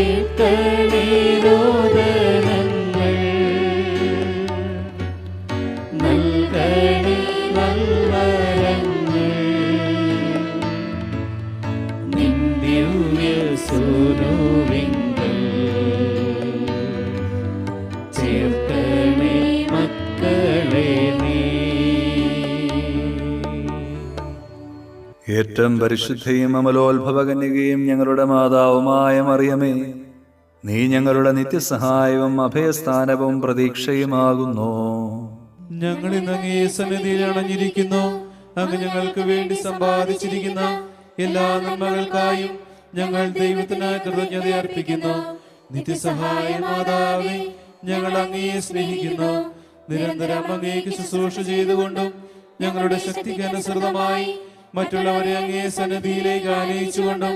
കേൾക്കണേ രോദനങ്ങൾ, നൽകണേ നൽവരങ്ങൾ, നിൻ ദിവ്യ സ്വരൂപിങ്കൽ ചേർക്കണേ മക്കളെ നീ. ഏറ്റവും പരിശുദ്ധയും അമലോത്ഭവകന്യകയും ഞങ്ങളുടെ മാതാവുമായ മറിയമേ, നീ ഞങ്ങളുടെ നിത്യസഹായവും അഭയസ്ഥാനവും പ്രതീക്ഷയുമാകുന്നു. ഞങ്ങൾ ഇന്ന് അങ്ങേ സന്നിധിയിൽ അണഞ്ഞിരിക്കുന്നു. അങ്ങ് ഞങ്ങൾക്ക് വേണ്ടി സമ്പാദിച്ചിരിക്കുന്ന എല്ലാ നന്മകൾക്കായും ഞങ്ങൾ ദൈവത്തിന് കൃതജ്ഞത അർപ്പിക്കുന്നു. നിത്യസഹായ മാതാവേ, ഞങ്ങൾ അങ്ങയെ സ്നേഹിക്കുന്നു. നിരന്തരം അങ്ങേക്ക് ശുശ്രൂഷ ചെയ്തുകൊണ്ടും ഞങ്ങളുടെ ശക്തിക്ക് അനുസൃതമായി മറ്റുള്ളവരെ അങ്ങേ സന്നിധിയിലേക്ക് ആനയിച്ചുകൊണ്ടും